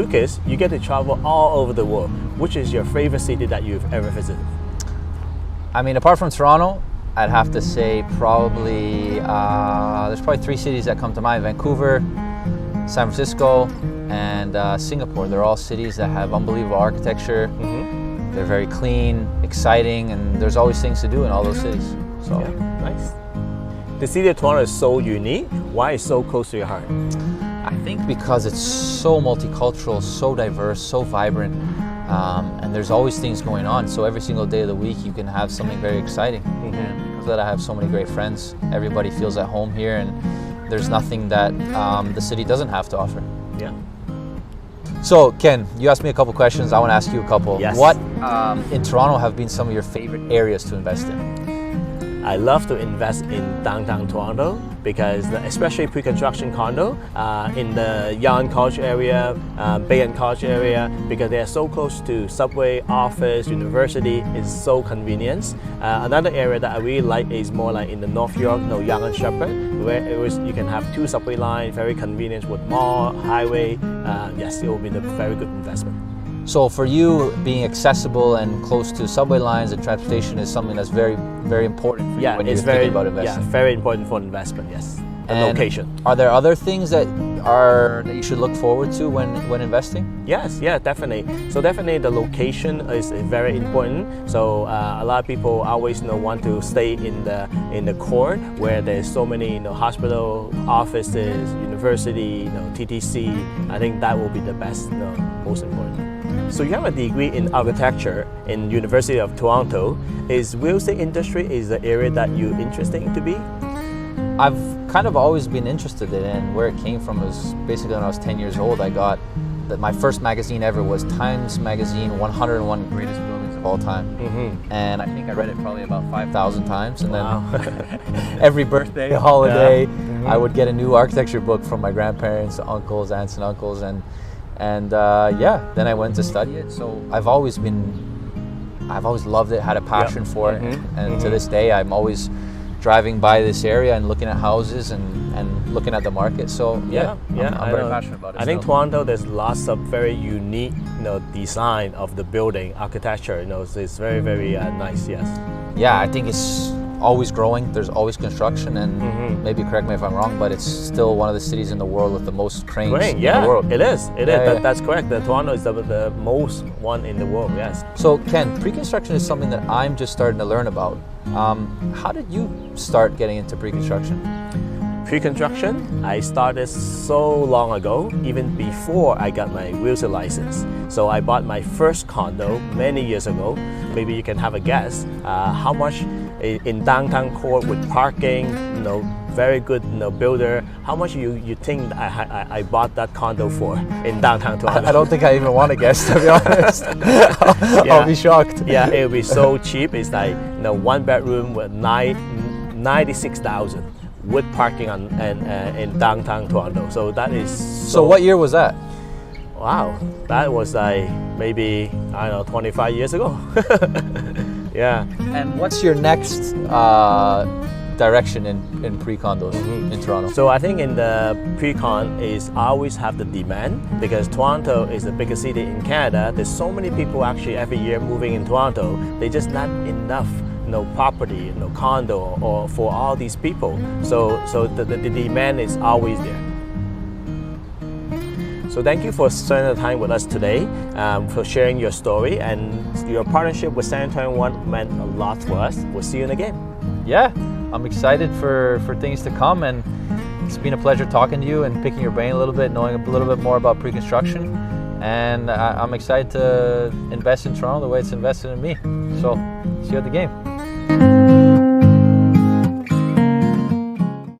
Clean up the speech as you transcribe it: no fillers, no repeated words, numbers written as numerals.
Lukas, you get to travel all over the world. Which is your favorite city that you've ever visited? I mean, apart from Toronto, I'd have to say probably, there's probably 3 cities that come to mind: Vancouver, San Francisco, and Singapore. They're all cities that have unbelievable architecture. They're very clean, exciting, and there's always things to do in all those cities. So yeah, nice. The city of Toronto is so unique. Why is it so close to your heart? I think because it's so multicultural, so diverse, so vibrant, and there's always things going on. So every single day of the week you can have something very exciting. And because of that, I have so many great friends. Everybody feels at home here, and there's nothing that the city doesn't have to offer. Yeah. So Ken, you asked me a couple questions. I want to ask you a couple. Yes. What in Toronto have been some of your favorite areas to invest in? I love to invest in downtown Toronto because especially pre-construction condo in the Yeung College area, Bay and College area, because they are so close to subway, office, university. It's so convenient. Another area that I really like is more like in the North York, Yonge and Sheppard, where you can have 2 subway lines, very convenient with mall, highway. Yes, it will be a very good investment. So for you, being accessible and close to subway lines and transportation is something that's very, very important for you when you're thinking about investing. Yeah, very important for investment, yes. And location. Are there other things that you should look forward to when investing? Yes, yeah, definitely. So definitely the location is very important. So a lot of people always want to stay in the core where there's so many hospital, offices, university, TTC. I think that will be the best, most important. So you have a degree in architecture in University of Toronto. Is real estate industry is the area that you're interested in to be? I've kind of always been interested in it, and where it came from was basically when I was 10 years old. I got my first magazine ever was Times Magazine 101 Greatest Buildings of All Time. And I think I read it probably about 5,000 times. And then every birthday, holiday, I would get a new architecture book from my grandparents, uncles, aunts and uncles. And then I went to study it. So I've always loved it, had a passion for it. And to this day, I'm always driving by this area and looking at houses and looking at the market. So I'm very passionate about it. I think Toronto, there's lots of very unique design of the building architecture. It's very, very nice. Yes. Yeah, I think it's always growing. There's always construction, and maybe correct me if I'm wrong, but it's still one of the cities in the world with the most cranes in the world. It is. That's correct. Toronto is the most one in the world. Yes. So Ken, pre-construction is something that I'm just starting to learn about. How did you start getting into pre-construction? Pre-construction, I started so long ago, even before I got my real estate license. So I bought my first condo many years ago. Maybe you can have a guess how much in downtown core with parking, very good builder. How much you think I bought that condo for in downtown Toronto? I don't think I even want to guess, to be honest. I'll be shocked. Yeah, it will be so cheap. It's like 1 bedroom with 96,000 with parking in downtown Toronto. So that is. So what year was that? Wow, that was like maybe 25 years ago. Yeah. And what's your next direction in pre-condos in Toronto? So I think in the pre-con is always have the demand, because Toronto is the biggest city in Canada. There's so many people actually every year moving in Toronto. They just not enough property, condo or for all these people. So the demand is always there. So thank you for spending the time with us today, for sharing your story, and your partnership with San Antonio One meant a lot for us. We'll see you in the game. Yeah, I'm excited for things to come, and it's been a pleasure talking to you and picking your brain a little bit, knowing a little bit more about pre-construction. And I'm excited to invest in Toronto the way it's invested in me. So see you at the game.